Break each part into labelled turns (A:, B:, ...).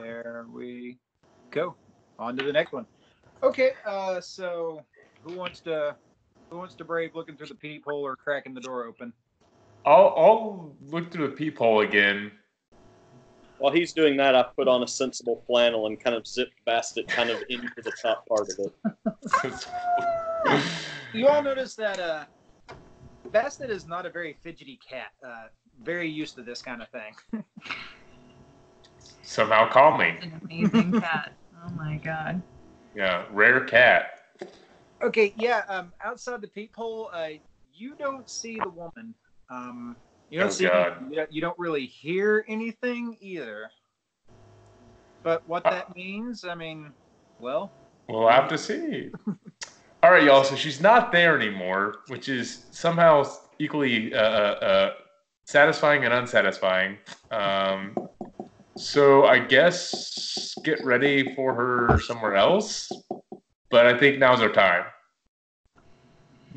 A: There we go. On to the next one. Okay, so who wants to brave looking through the peephole or cracking the door open?
B: I'll look through the peephole again.
C: While he's doing that, I put on a sensible flannel and kind of zip Bastet kind of into the top part of it.
A: You all notice that Bastet is not a very fidgety cat. Very used to this kind of thing.
B: Somehow calming.
D: An amazing cat. Oh my god.
B: Yeah, rare cat.
A: Okay, yeah. Outside the peephole, you don't see the woman. You don't see. You don't really hear anything either. But what that means, I mean, well,
B: we'll have to see. All right, y'all. So she's not there anymore, which is somehow equally satisfying and unsatisfying. So I guess get ready for her somewhere else. But I think now's our time.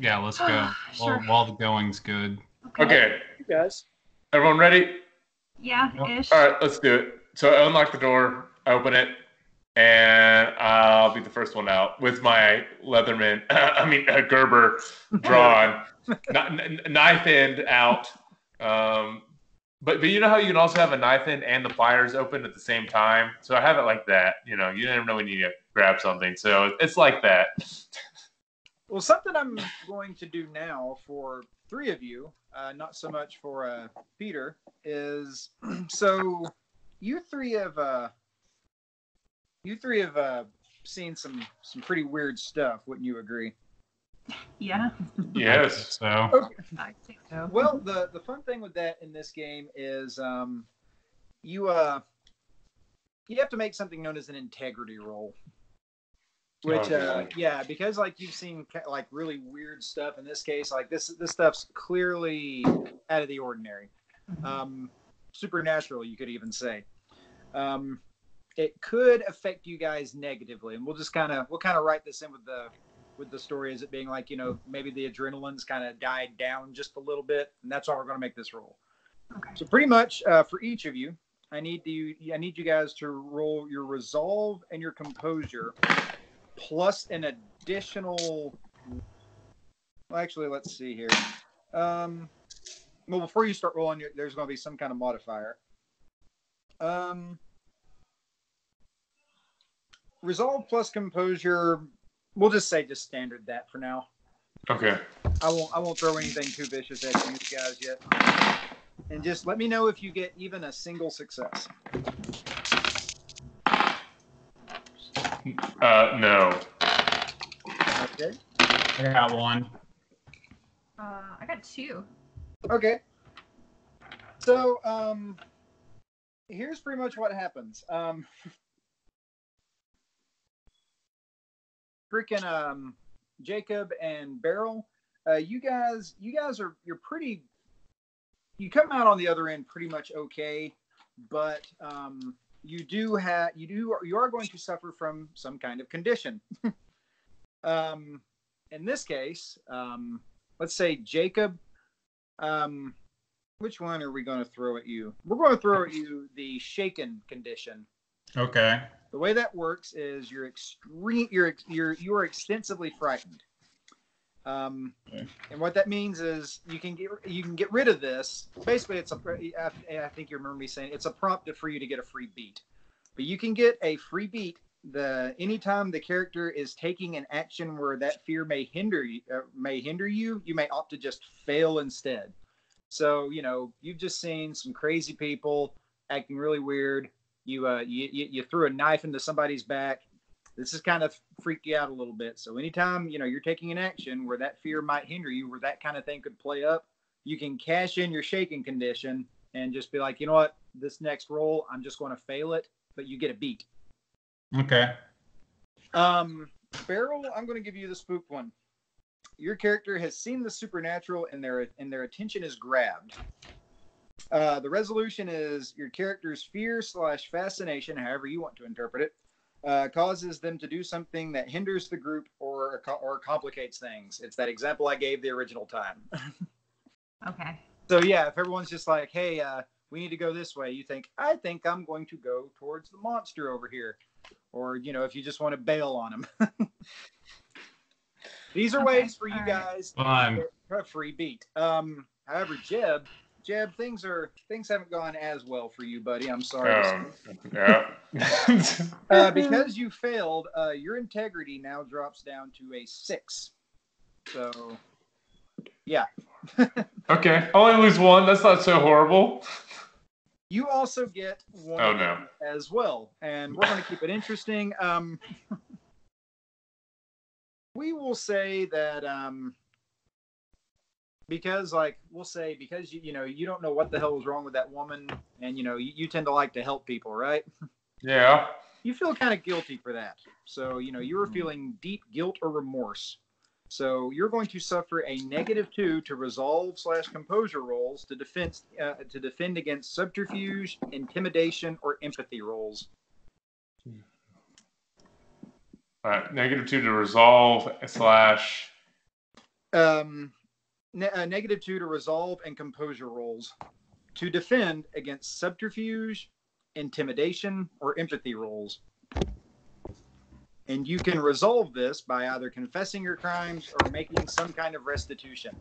E: Yeah, let's go.
D: Sure.
E: While the going's good.
B: Okay.
C: You guys.
B: Everyone ready?
D: Yeah-ish.
B: All right, let's do it. So I unlock the door, I open it, and I'll be the first one out with my Leatherman, Gerber drawn, knife end out. But you know how you can also have a knife end and the pliers open at the same time? So I have it like that. You know, you never know when you need to grab something. So it's like that.
A: Well, something I'm going to do now for 3 of you, not so much for Peter, is so you three have seen some pretty weird stuff, wouldn't you agree?
D: Yeah.
B: Yes.
E: So.
A: Okay.
D: I think so.
A: Well, the fun thing with that in this game is you have to make something known as an integrity roll. Which, because like you've seen like really weird stuff in this case, like this stuff's clearly out of the ordinary, supernatural, you could even say. It could affect you guys negatively, and we'll kind of write this in with the story as it being like, you know, maybe the adrenaline's kind of died down just a little bit, and that's why we're going to make this roll.
D: Okay.
A: So pretty much for each of you, I need you guys to roll your resolve and your composure. Plus an additional. Well, actually, let's see here. Well, before you start rolling, there's going to be some kind of modifier. Resolve plus composure. We'll just say standard that for now.
B: Okay.
A: I won't throw anything too vicious at you guys yet. And just let me know if you get even a single success.
B: No.
A: Okay.
E: I got 1.
D: I got 2.
A: Okay. So, here's pretty much what happens. Freaking Jacob and Beryl, you guys you're pretty. You come out on the other end pretty much okay, but you are going to suffer from some kind of condition. In this case, let's say Jacob, which one are we going to throw at you? We're going to throw at you the shaken condition.
E: Okay.
A: The way that works is you are extensively frightened. And what that means is you can get rid of this. Basically, I think you remember me saying it's a prompt for you to get a free beat. But you can get a free beat anytime the character is taking an action where that fear may hinder you, you may opt to just fail instead. So, you know, you've just seen some crazy people acting really weird. You threw a knife into somebody's back. This is kind of freak you out a little bit. So anytime, you know, you're taking an action where that fear might hinder you, where that kind of thing could play up, you can cash in your shaking condition and just be like, you know what, this next roll, I'm just going to fail it, but you get a beat.
E: Okay.
A: Beryl, I'm going to give you the spook one. Your character has seen the supernatural and their attention is grabbed. The resolution is your character's fear/fascination, however you want to interpret it, causes them to do something that hinders the group or complicates things. It's that example I gave the original time.
D: Okay.
A: So yeah, if everyone's just like, hey, we need to go this way. You think, I think I'm going to go towards the monster over here. Or, if you just want to bail on him. These are ways for you guys to get a free beat. However, Jeb, things haven't gone as well for you, buddy. I'm sorry.
B: Yeah.
A: Because you failed, your integrity now drops down to a 6. So, yeah.
B: Okay, I only lose 1. That's not so horrible.
A: You also get 1 as well, and we're going to keep it interesting. We will say that because you don't know what the hell was wrong with that woman, and you tend to like to help people, right?
B: Yeah.
A: You feel kind of guilty for that. So you were feeling deep guilt or remorse. So you're going to suffer a -2 to resolve/composure rolls to defend against subterfuge, intimidation, or empathy rolls.
B: All right, -2 to resolve /
A: -2 to resolve and composure rolls to defend against subterfuge, intimidation, or empathy rolls. And you can resolve this by either confessing your crimes or making some kind of restitution.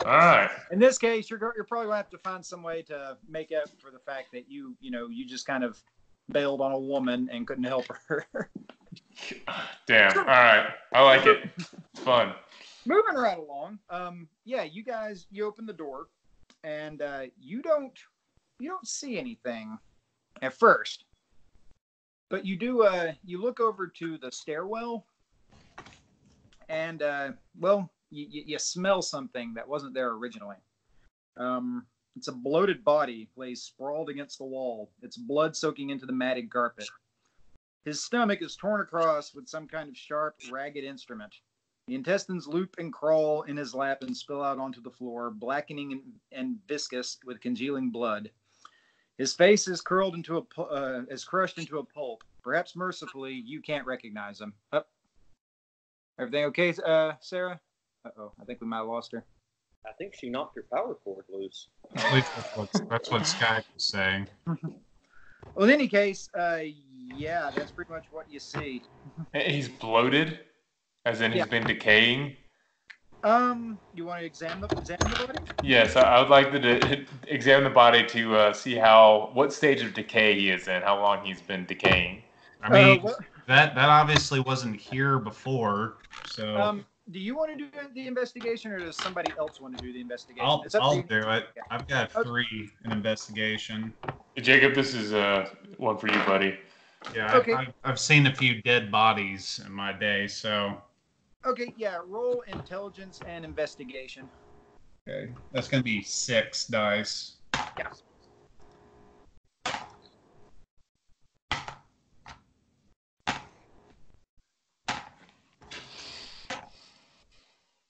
B: All right.
A: In this case, you're probably going to have to find some way to make up for the fact that you just kind of bailed on a woman and couldn't help her.
B: Damn. All right. I like it. It's fun.
A: Moving right along. You guys, you open the door, and you don't see anything at first. But you do, you look over to the stairwell, and, you smell something that wasn't there originally. It's a bloated body lays sprawled against the wall, its blood soaking into the matted carpet. His stomach is torn across with some kind of sharp, ragged instrument. The intestines loop and crawl in his lap and spill out onto the floor, blackening and viscous with congealing blood. His face is crushed into a pulp. Perhaps mercifully, you can't recognize him. Everything okay, Sarah? Uh-oh, I think we might have lost her.
C: I think she knocked her power cord loose.
E: At least that's what Sky was saying.
A: Well, in any case, that's pretty much what you see.
B: He's bloated, as in he's been decaying.
A: You want to examine the body?
B: Yes, I would like to examine the body to see what stage of decay he is in, how long he's been decaying.
E: I mean, that obviously wasn't here before, so.
A: Do you want to do the investigation, or does somebody else want to do the investigation?
E: I'll do it. I've got 3 in investigation.
B: Hey, Jacob, this is one for you, buddy.
E: Yeah,
A: okay.
E: I've seen a few dead bodies in my day, so.
A: Okay, yeah, roll intelligence and investigation.
E: Okay, that's going to be 6 dice.
A: Yeah.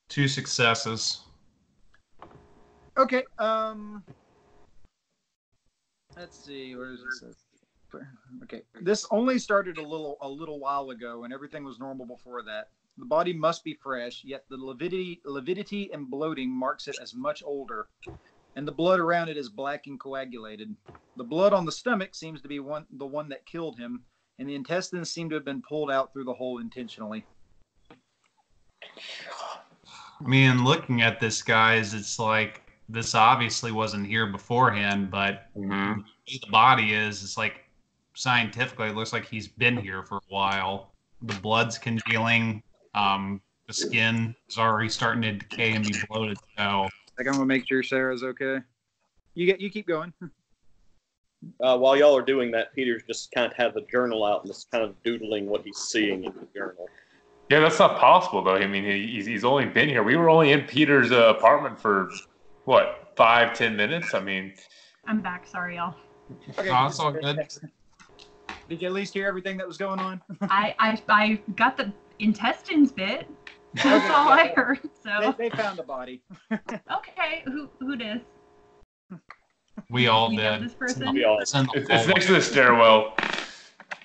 E: Two successes.
A: Okay, let's see, where is this? Okay, this only started a little while ago, and everything was normal before that. The body must be fresh, yet the lividity and bloating marks it as much older, and the blood around it is black and coagulated. The blood on the stomach seems to be the one that killed him, and the intestines seem to have been pulled out through the hole intentionally.
E: I mean, looking at this, guys, it's like this obviously wasn't here beforehand, but the body it's like scientifically, it looks like he's been here for a while. The blood's congealing. The skin is already starting to decay and be bloated. So,
A: I'm gonna make sure Sarah's okay. You keep going.
C: While y'all are doing that, Peter's just kind of had the journal out and just kind of doodling what he's seeing in the journal.
B: Yeah, that's not possible, though. I mean, he's only been here. We were only in Peter's apartment for, 5-10 minutes? I mean...
D: I'm back. Sorry, y'all.
A: Okay,
E: it's all good.
A: Did you at least hear everything that was going on?
D: I got the intestines bit. That's all I heard. So
A: they found the body.
D: Okay, who did?
E: We all
D: We know
E: did.
D: this person?
C: We all-
B: It's next to the stairwell.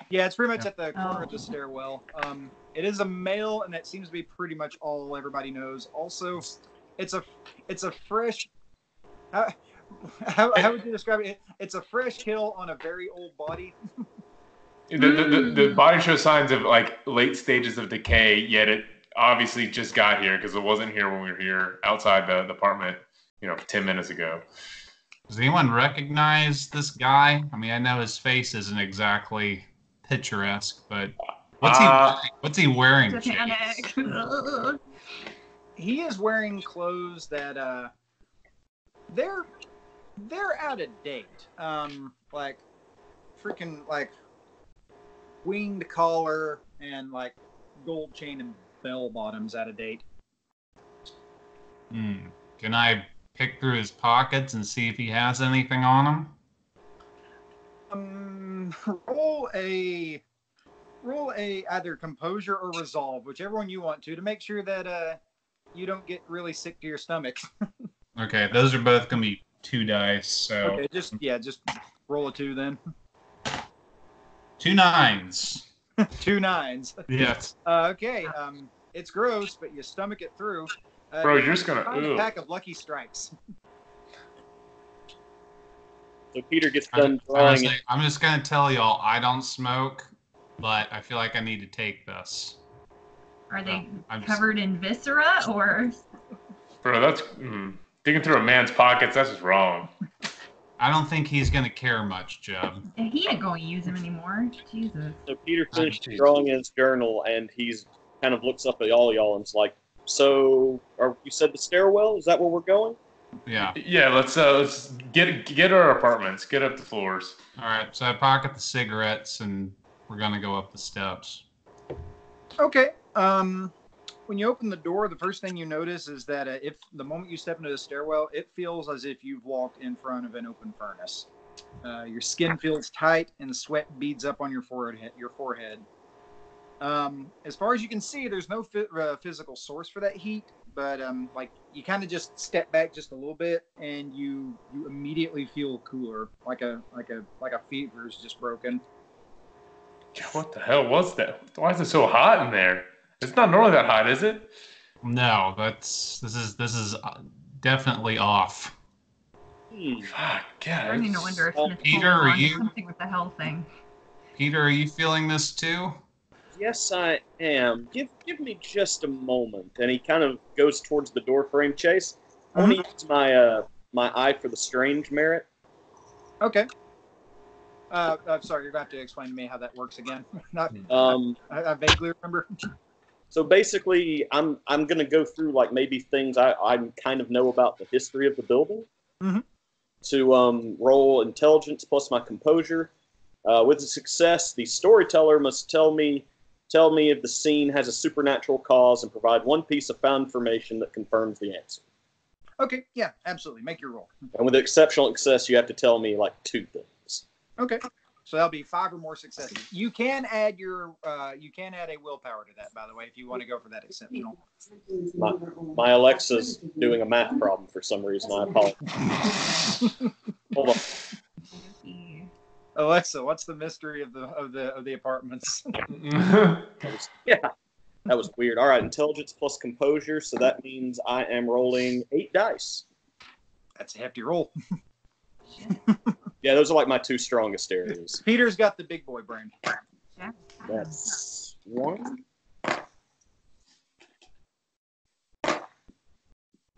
A: Yeah, it's pretty much at the corner of the stairwell. It is a male, and that seems to be pretty much all everybody knows. Also, it's a fresh. How would you describe it? It's a fresh kill on a very old body.
B: The body shows signs of like late stages of decay, yet it obviously just got here because it wasn't here when we were here outside the apartment, 10 minutes ago.
E: Does anyone recognize this guy? I mean, I know his face isn't exactly picturesque, but what's he wearing?
D: Titanic.
A: He is wearing clothes that they're out of date. Like freaking like winged collar and like gold chain and bell bottoms out of date.
E: Can I pick through his pockets and see if he has anything on him?
A: Roll a either composure or resolve, whichever one you want to make sure that you don't get really sick to your stomach.
E: Okay, those are both gonna be 2 dice. So
A: okay, just roll a 2 then.
E: 2 9s.
A: 2 9s.
E: Yes.
A: Okay. It's gross, but you stomach it through.
B: Bro, you're just gonna
A: a pack of Lucky Strikes.
C: So Peter gets done drawing.
E: I'm just gonna tell y'all I don't smoke, but I feel like I need to take this.
D: Are they covered in viscera or?
B: Bro, that's digging through a man's pockets. That's just wrong.
E: I don't think he's gonna care much, Jeb.
D: He ain't going to use him anymore. Jesus.
C: So Peter finished drawing in his journal, and he's kind of looks up at all y'all and is like, "So, you said the stairwell? Is that where we're going?"
E: Yeah.
B: Yeah. Let's get our apartments. Get up the floors.
E: All right. So I pocket the cigarettes, and we're gonna go up the steps.
A: Okay. When you open the door, the first thing you notice is that if the moment you step into the stairwell, it feels as if you've walked in front of an open furnace. Your skin feels tight, and the sweat beads up on your forehead. As far as you can see, there's no physical source for that heat, but like you kind of just step back just a little bit, and you immediately feel cooler, like a fever's just broken.
B: What the hell was that? Why is it so hot in there? It's not normally that hot, is it?
E: No, this is definitely off.
B: Fuck, God.
D: I need to wonder if Smith
E: Peter, are you
D: something with the hell thing?
E: Peter, are you feeling this too?
C: Yes, I am. Give me just a moment. And he kind of goes towards the door frame. Chase, I want to use my eye for the strange merit.
A: Okay. I'm sorry, you're going to have to explain to me how that works again. I vaguely remember.
C: So basically, I'm going to go through like maybe things I kind of know about the history of the building. To roll intelligence plus my composure. With a success, the storyteller must tell me if the scene has a supernatural cause and provide one piece of found information that confirms the answer.
A: Okay, yeah, absolutely. Make your roll.
C: And with exceptional success, you have to tell me like 2 things.
A: Okay, so that'll be 5 or more successes. You can add a willpower to that, by the way, if you want to go for that exceptional.
C: My Alexa's doing a math problem for some reason. I apologize. Hold on.
A: Alexa, what's the mystery of the apartments?
C: That was weird. All right, intelligence plus composure, so that means I am rolling 8 dice.
A: That's a hefty roll.
C: Yeah, those are like my 2 strongest areas.
A: Peter's got the big boy brain.
D: Yeah.
C: That's 1.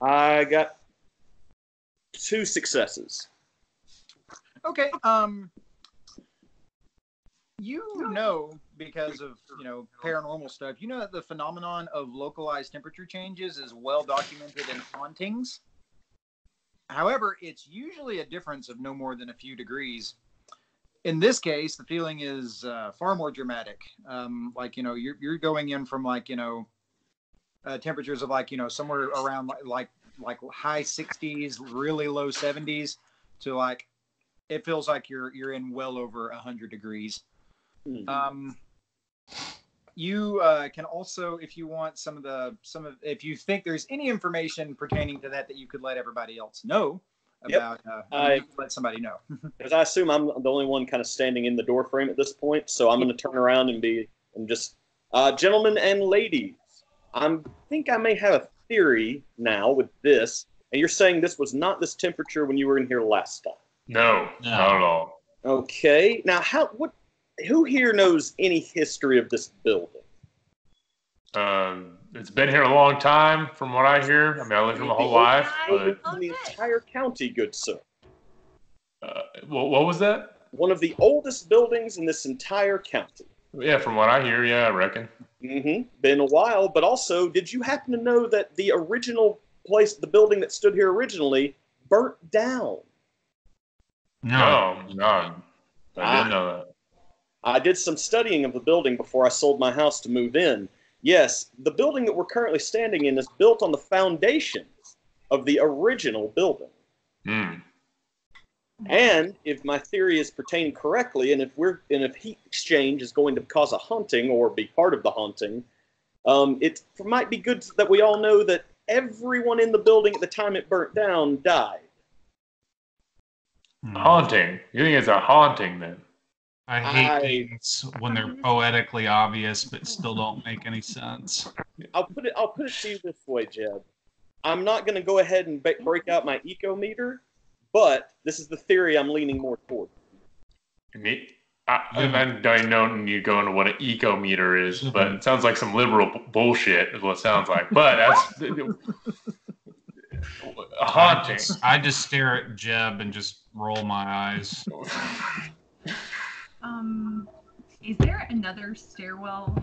C: I got 2 successes.
A: Okay. Because of paranormal stuff, that the phenomenon of localized temperature changes is well documented in hauntings. However, it's usually a difference of no more than a few degrees. In this case, the feeling is far more dramatic. You're going in from temperatures of somewhere around like high 60s, really low 70s to it feels like you're in well over 100 degrees. You can also, if you want if you think there's any information pertaining to that you could let everybody else know about, let somebody know.
C: Because I assume I'm the only one kind of standing in the door frame at this point, so I'm going to turn around and just, gentlemen and ladies, I think I may have a theory now with this. And you're saying this was not this temperature when you were in here last time?
B: No, not at all.
C: Okay. Now, who here knows any history of this building?
B: It's been here a long time, from what I hear. I mean, I lived here my whole life. But
C: In the entire county, good sir.
B: What was that?
C: One of the oldest buildings in this entire county.
B: Yeah, from what I hear, yeah, I reckon.
C: Mm-hmm. Been a while, but also, did you happen to know that the original place, the building that stood here originally, burnt down?
B: No. I didn't know that.
C: I did some studying of the building before I sold my house to move in. Yes, the building that we're currently standing in is built on the foundations of the original building. And if my theory is pertaining correctly, and if heat exchange is going to cause a haunting or be part of the haunting, it might be good that we all know that everyone in the building at the time it burnt down died.
B: Haunting? You think it's a haunting then?
E: I hate things when they're poetically obvious but still don't make any sense.
C: I'll put it to you this way, Jeb. I'm not going to go ahead and break out my eco meter, but this is the theory I'm leaning more toward.
B: I don't know you go into what an eco meter is, but it sounds like some liberal bullshit is what it sounds like. But that's a haunting.
E: I just stare at Jeb and just roll my eyes.
D: Is there another stairwell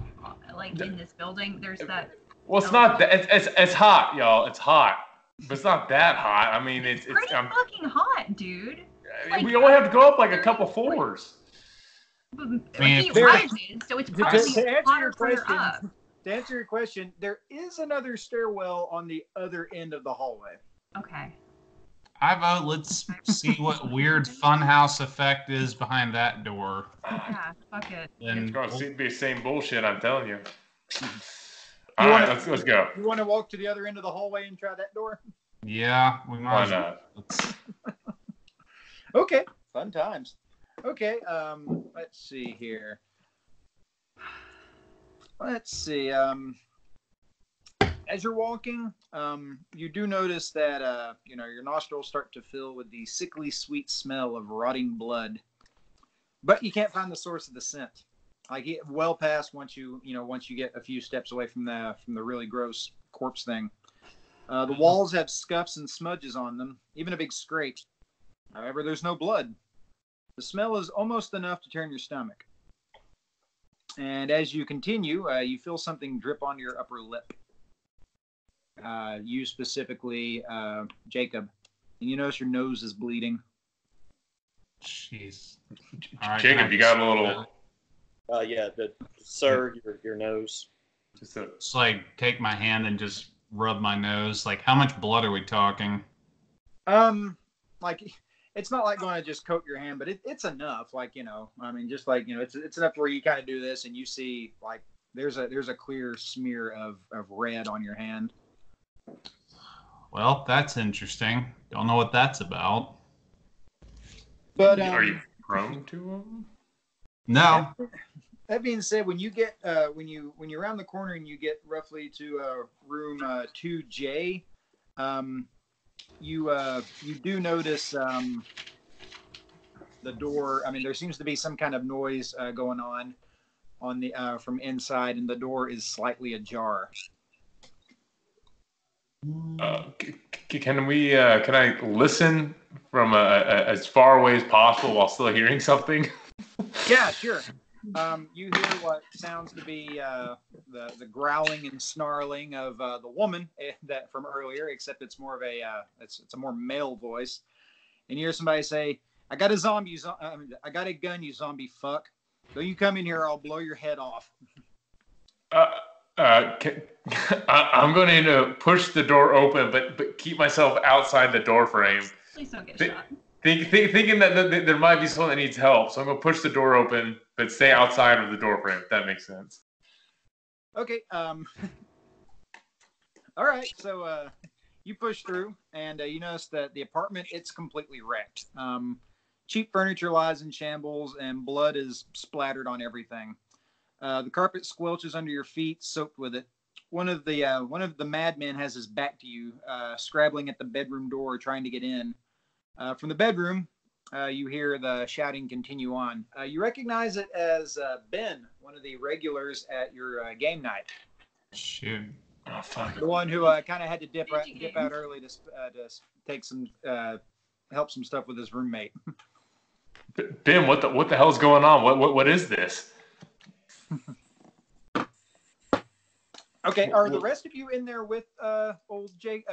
D: like in this building? There's that.
B: Well, it's not that. It's hot, y'all. It's hot, but it's not that hot. I mean, it's
D: pretty fucking hot, dude. Like,
B: we only have to go up like a couple floors.
D: It rises, so it's probably hotter further up.
A: To answer your question, there is another stairwell on the other end of the hallway.
D: Okay.
E: I vote let's see what weird funhouse effect is behind that door.
D: Yeah, fuck it.
B: It's going to be the same bullshit, I'm telling you. All right, let's go.
A: You want to walk to the other end of the hallway and try that door?
E: Yeah, we might.
B: Why not?
A: Okay, fun times. Okay, let's see here. Let's see. As you're walking, you do notice that your nostrils start to fill with the sickly sweet smell of rotting blood, but you can't find the source of the scent. Like well past once you get a few steps away from the really gross corpse thing. The walls have scuffs and smudges on them, even a big scrape. However, there's no blood. The smell is almost enough to turn your stomach. And as you continue, you feel something drip onto your upper lip. You specifically, Jacob. And you notice your nose is bleeding.
E: Jeez.
B: Right, Jacob, you got a little...
C: Sir, your nose.
E: Just like take my hand and just rub my nose. Like, how much blood are we talking?
A: It's not like going to just coat your hand, but it's enough. Like, just like, it's enough where you kind of do this and you see like there's a clear smear of red on your hand.
E: Well, that's interesting. Don't know what that's about.
A: But
B: are you prone to them?
E: No.
A: That being said, when you get when you're around the corner and you get roughly to room 2J, you do notice the door. I mean, there seems to be some kind of noise going on the from inside, and the door is slightly ajar.
B: Can I listen from as far away as possible while still hearing something?
A: Yeah, sure. You hear what sounds to be the growling and snarling of the woman that from earlier, except it's more of it's a more male voice. And you hear somebody say, "I got I got a gun, you zombie fuck. Don't you come in here, or I'll blow your head off."
B: I'm going to push the door open, but keep myself outside the door frame.
D: Please don't get shot.
B: Thinking that there might be someone that needs help, so I'm going to push the door open, but stay outside of the door frame, if that makes sense.
A: Okay. All right. So you push through, and you notice that the apartment, it's completely wrecked. Cheap furniture lies in shambles, and blood is splattered on everything. The carpet squelches under your feet, soaked with it. one of the madmen has his back to you, scrabbling at the bedroom door, trying to get in. From the bedroom, you hear the shouting continue on. You recognize it as Ben, one of the regulars at your game night.
E: Shoot.
B: Oh, fuck.
A: The one who kind of had to dip out early to take some help some stuff with his roommate.
B: Ben, what the hell's going on? What is this?
A: Okay, are the rest of you in there with old Jeb?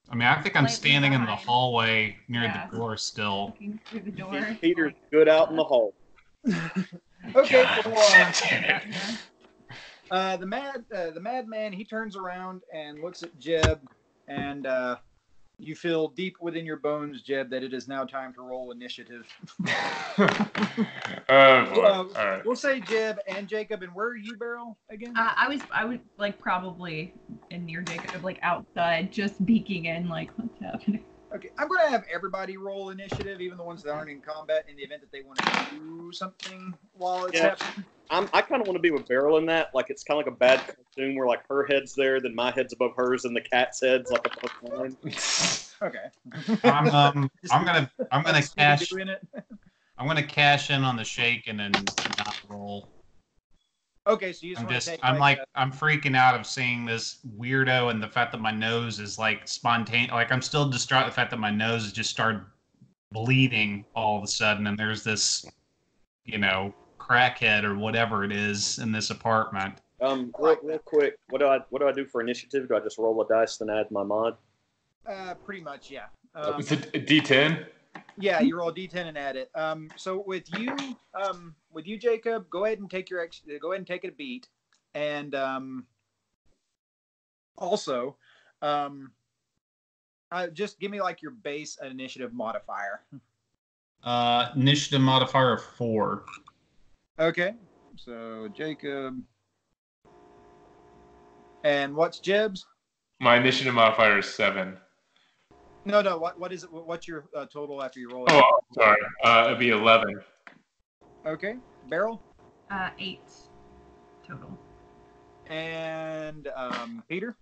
E: I mean, I think I'm
D: Slightly
E: standing in the
D: behind.
E: hallway near
D: Yeah.
E: the door still.
D: Looking through the door.
C: Peter's good out in the hall.
A: Okay,
B: God
A: well,
B: damn it.
A: the madman, he turns around and looks at Jeb, and you feel deep within your bones, Jeb, that it is now time to roll initiative.
B: Oh boy. All right.
A: We'll say Jeb and Jacob, and where are you, Beryl, again?
D: I would like probably in near Jacob, like outside, just peeking in, like what's happening.
A: Okay, I'm going to have everybody roll initiative, even the ones that aren't in combat, in the event that they want to do something while it's happening.
C: I kind of want to be with Beryl in that. Like, it's kind of like a bad cartoon where, like, her head's there, then my head's above hers, and the cat's head's, like, above mine.
A: Okay.
E: I'm gonna cash.
A: Doing it.
E: I'm gonna cash in on the shake and then not roll.
A: Okay, so you just want to take.
E: I'm freaking out of seeing this weirdo and the fact that my nose is like spontaneous. Like I'm still distraught at the fact that my nose has just started bleeding all of a sudden, and there's this, crackhead or whatever it is in this apartment.
C: Real quick, what do I do for initiative? Do I just roll a dice and add my mod?
A: Pretty much, yeah.
B: It's a D10.
A: Yeah, you roll a D10 and add it. So with you, Jacob, go ahead and take a beat, and also, just give me like your base initiative modifier.
E: Initiative modifier of 4.
A: Okay, so Jacob, and what's Jeb's?
B: My initiative modifier is 7.
A: No. What is it? What's your total after you roll it?
B: Oh, sorry. It'd be 11.
A: Okay, Beryl.
D: 8 total.
A: And Peter.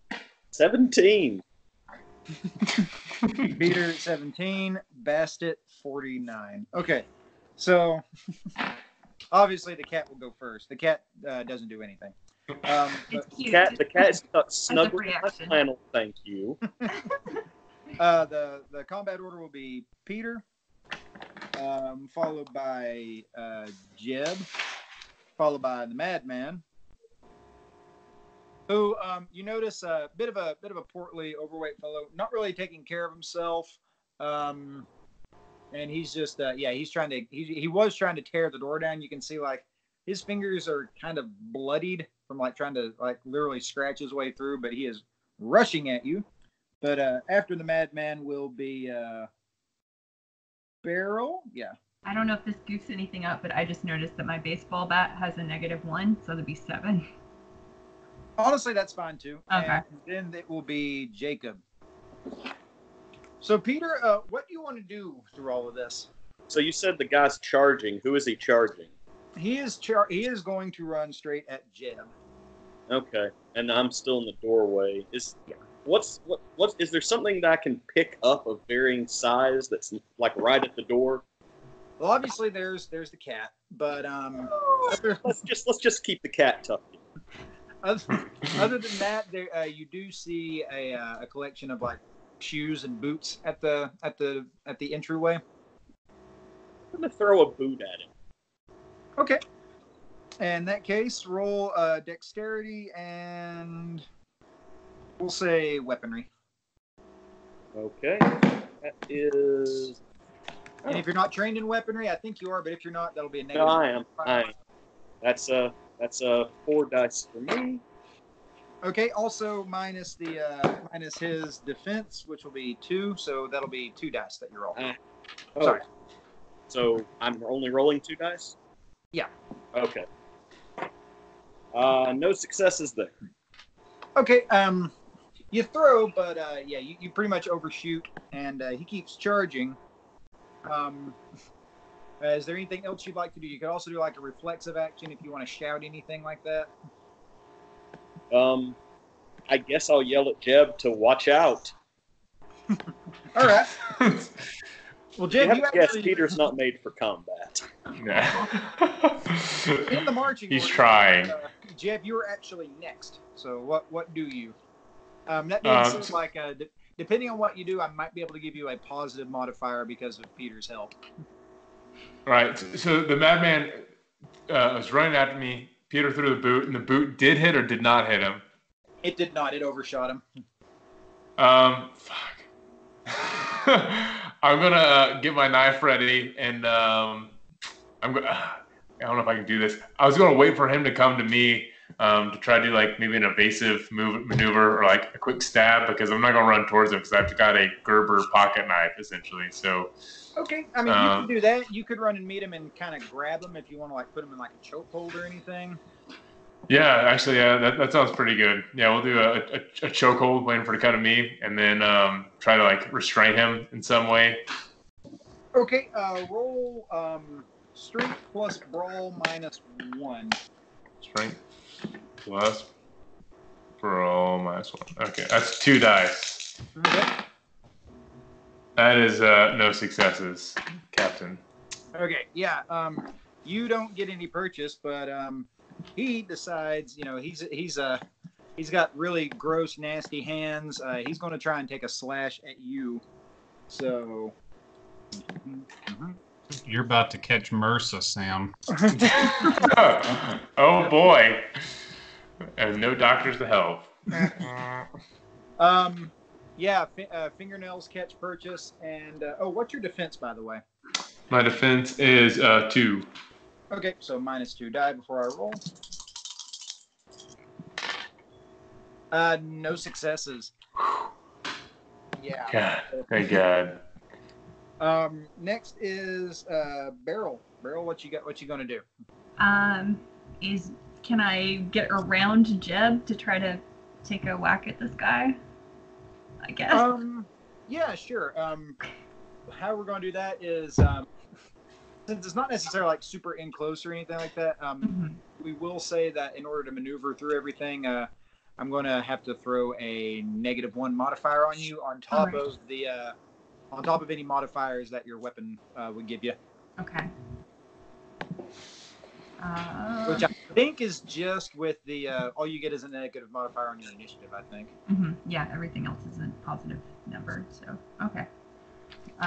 C: 17.
A: Peter 17. Bastet 49. Okay, so obviously the cat will go first. The cat doesn't do anything.
D: It's cute.
C: The cat is snuggled in my
D: reaction.
C: flannel. Thank you.
A: The combat order will be Peter, followed by Jeb, followed by the Madman, who you notice a bit of a portly, overweight fellow, not really taking care of himself, and he's just he was trying to tear the door down. You can see like his fingers are kind of bloodied from like trying to like literally scratch his way through, but he is rushing at you. But after the Madman will be Beryl. Yeah.
D: I don't know if this goofs anything up, but I just noticed that my baseball bat has a -1, so that'd be 7.
A: Honestly, that's fine too.
D: Okay.
A: And then it will be Jacob. So Peter, what do you want to do through all of this?
C: So you said the guy's charging. Who is he charging?
A: He is going to run straight at Jeb.
C: Okay, and I'm still in the doorway. Is there something that I can pick up of varying size that's like right at the door?
A: Well, obviously there's the cat, but
C: let's just keep the cat tucked in.
A: Other than that, there you do see a collection of like shoes and boots at the entryway.
C: I'm gonna throw a boot at him.
A: Okay. In that case, roll dexterity and we'll say weaponry.
C: Okay, that is.
A: And if you're not trained in weaponry, I think you are, but if you're not, that'll be a negative.
C: No, I am. That's a 4 dice for me.
A: Okay. Also minus his defense, which will be 2, so that'll be 2 dice that you roll. Sorry.
C: So I'm only rolling 2 dice?
A: Yeah.
C: Okay. No successes there.
A: Okay. You throw, but you pretty much overshoot, and he keeps charging. Is there anything else you'd like to do? You could also do like a reflexive action if you want to shout anything like that.
C: I guess I'll yell at Jeb to watch out.
A: All right. Well, Jeb,
C: You
A: you
C: have to guess
A: actually
C: Peter's not made for combat.
B: Yeah.
A: in the marching.
B: He's
A: order,
B: trying.
A: Jeb, you are actually next. So what do you? That means depending on what you do, I might be able to give you a positive modifier because of Peter's help.
B: Right. So the madman was running after me. Peter threw the boot, and the boot did hit or did not hit him.
A: It did not. It overshot him.
B: Fuck. I'm gonna get my knife ready, and I don't know if I can do this. I was gonna wait for him to come to me to try to do like maybe an evasive maneuver or like a quick stab, because I'm not gonna run towards him because I've got a Gerber pocket knife essentially. So.
A: Okay, I mean you can do that. You could run and meet him and kind of grab him if you want to like put him in like a chokehold or anything.
B: Yeah, actually, that sounds pretty good. Yeah, we'll do a chokehold, waiting for him to come to me, and then try to like restrain him in some way.
A: Okay, roll strength plus brawl -1.
B: Strength plus brawl -1. Okay, that's 2 dice.
A: Okay.
B: That is no successes, Captain.
A: Okay, yeah. You don't get any purchase, but he decides, he's got really gross, nasty hands. He's going to try and take a slash at you. So.
E: You're about to catch MRSA, Sam.
B: Oh boy! And no doctors to help.
A: Yeah, fingernails catch purchase, and what's your defense, by the way?
B: My defense is 2.
A: Okay, so -2 die before I roll. No successes. Yeah.
B: God, thank God.
A: Next is Beryl. Beryl, what you got? What you gonna do?
D: Can I get around Jeb to try to take a whack at this guy? I guess.
A: Yeah, sure. How we're gonna do that is since it's not necessarily like super in close or anything like that. We will say that in order to maneuver through everything, I'm going to have to throw a -1 modifier on you on top of the on top of any modifiers that your weapon would give you.
D: Okay.
A: Which I think is just with the all you get is a negative modifier on your initiative, I think.
D: Yeah, everything else is a positive number. So okay.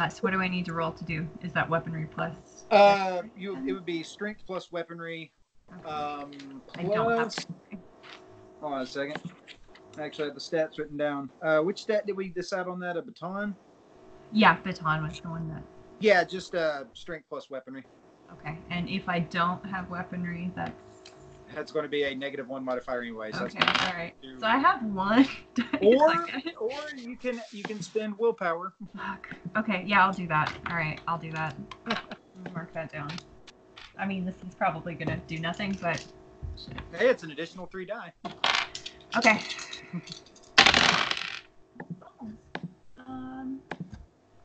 D: So what do I need to roll to do? Is that weaponry plus?
A: It would be strength plus weaponry.
D: I don't have.
A: Hold on a second. Actually, I have the stats written down. Which stat did we decide on that? A baton?
D: Yeah, baton was the one that.
A: Yeah, just strength plus weaponry.
D: Okay, and if I don't have weaponry,
A: that's going to be a -1 modifier anyway. So
D: okay, all right. So I have 1.
A: Or you can spend willpower.
D: Fuck. Okay, yeah, I'll do that. All right, I'll do that. Mark that down. I mean, this is probably gonna do nothing, but.
A: Hey, it's an additional 3 die.
D: Okay.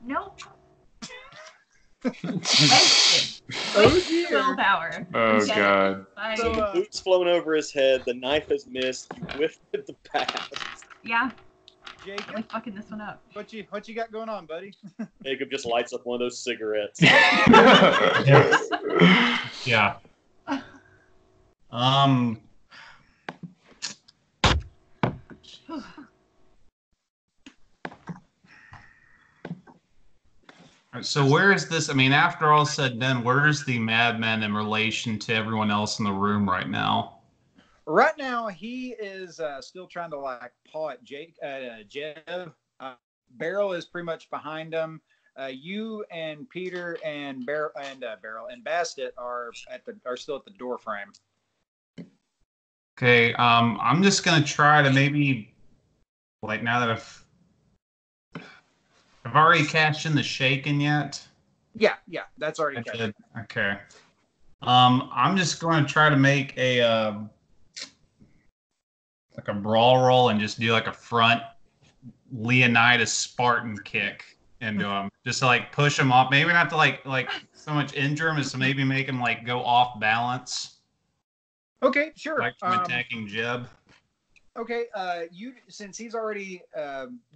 D: Nope. Wasted willpower.
B: Oh God.
C: So the boot's flown over his head. The knife has missed. You whiffed at the pass.
D: Yeah.
A: Jacob,
D: really fucking this one up.
A: What you got going on, buddy?
C: Jacob just lights up one of those cigarettes.
E: Yeah. So where is this? I mean, after all said and done, where's the madman in relation to everyone else in the room right now?
A: Right now, he is still trying to like paw at Jeb. Beryl is pretty much behind him. You and Peter and Beryl and Bastet are still at the door frame.
E: Okay, I'm just gonna try to maybe, like, now that I've already cashed in the shaken yet.
A: Yeah, that's already cashed.
E: Okay. I'm just going to try to make a like a brawl roll and just do like a front Leonidas Spartan kick into him, just to like push him off. Maybe not to like so much injure him as to maybe make him like go off balance.
A: Okay, sure.
E: Like from attacking Jeb.
A: Okay, since he's already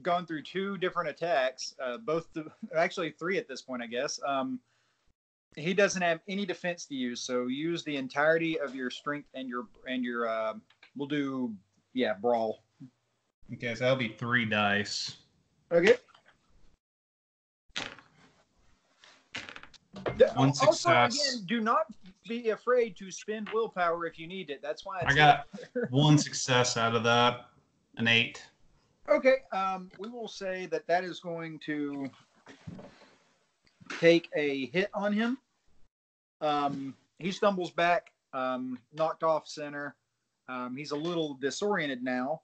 A: gone through 2 different attacks, actually 3 at this point, I guess. He doesn't have any defense to use, so use the entirety of your strength and your we'll do brawl.
E: Okay, so that'll be 3 dice.
A: Okay.
E: One
A: also,
E: success.
A: again, do not be afraid to spend willpower if you need it. That's why
E: I got 1 success out of that, an 8.
A: Okay, we will say that is going to take a hit on him. He stumbles back, knocked off center. He's a little disoriented now,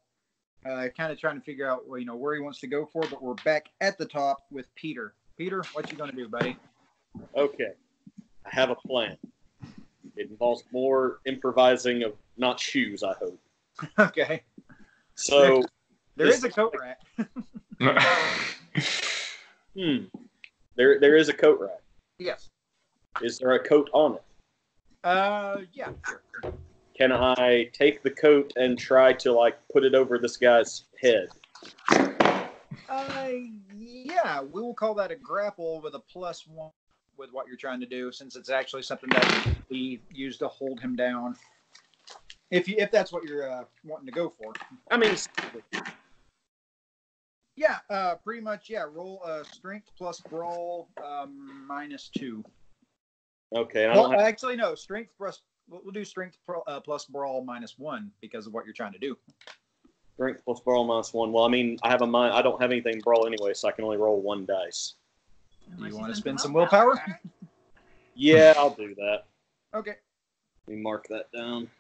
A: kind of trying to figure out where he wants to go for. But we're back at the top with Peter. Peter, what you gonna do, buddy?
C: Okay, I have a plan. It involves more improvising of not shoes, I hope.
A: Okay.
C: So
A: there is a coat rack.
C: There is a coat rack.
A: Yes.
C: Is there a coat on it?
A: Yeah, sure.
C: Can I take the coat and try to put it over this guy's head?
A: Yeah, we will call that a grapple with a +1 with what you're trying to do, since it's actually something that we use to hold him down. If that's what you're wanting to go for.
C: I mean,
A: yeah, pretty much. Yeah, roll strength plus brawl -2.
C: Okay.
A: Actually, no. Strength plus. We'll do strength plus brawl -1 because of what you're trying to do.
C: Strength plus brawl -1. Well, I mean, I don't have anything brawl anyway, so I can only roll 1 dice.
A: Do you want to spend some willpower?
C: Yeah, I'll do that.
A: Okay.
C: Let me mark that down.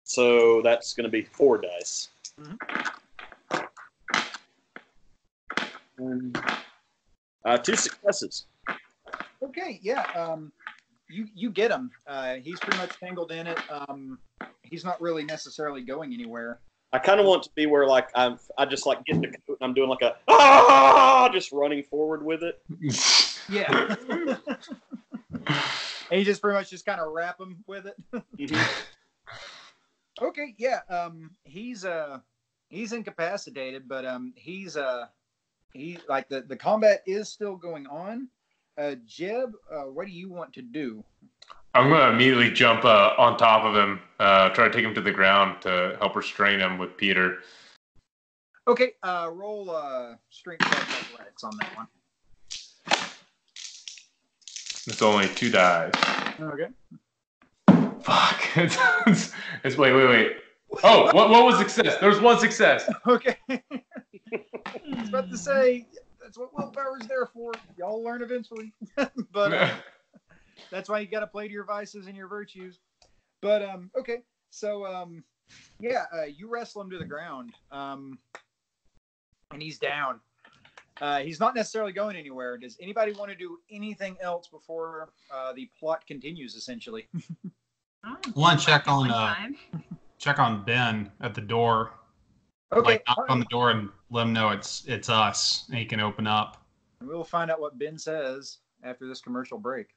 C: So that's going to be 4 dice. Mm-hmm. 2 successes.
A: Okay, yeah. You get him. He's pretty much tangled in it. He's not really necessarily going anywhere.
C: I kind of want to be where I just get the coat and I'm doing just running forward with it.
A: Yeah. And you just pretty much just kind of wrap him with it.
C: Mm-hmm.
A: Okay, yeah. He's incapacitated, but the combat is still going on. Jeb, what do you want to do?
B: I'm going to immediately jump on top of him, try to take him to the ground to help restrain him with Peter.
A: Okay, roll strength athletics on that one.
B: It's only 2 dice.
A: Okay.
B: Fuck. It's wait. Oh, what was success? There was 1 success.
A: Okay. I was about to say, that's what willpower is there for. Y'all learn eventually. But that's why you got to play to your vices and your virtues. But, okay. So, you wrestle him to the ground. And he's down. He's not necessarily going anywhere. Does anybody want to do anything else before the plot continues, essentially?
E: I want to check on Ben at the door.
A: Okay.
E: Knock on the door and let him know it's us, and he can open up.
A: We'll find out what Ben says after this commercial break.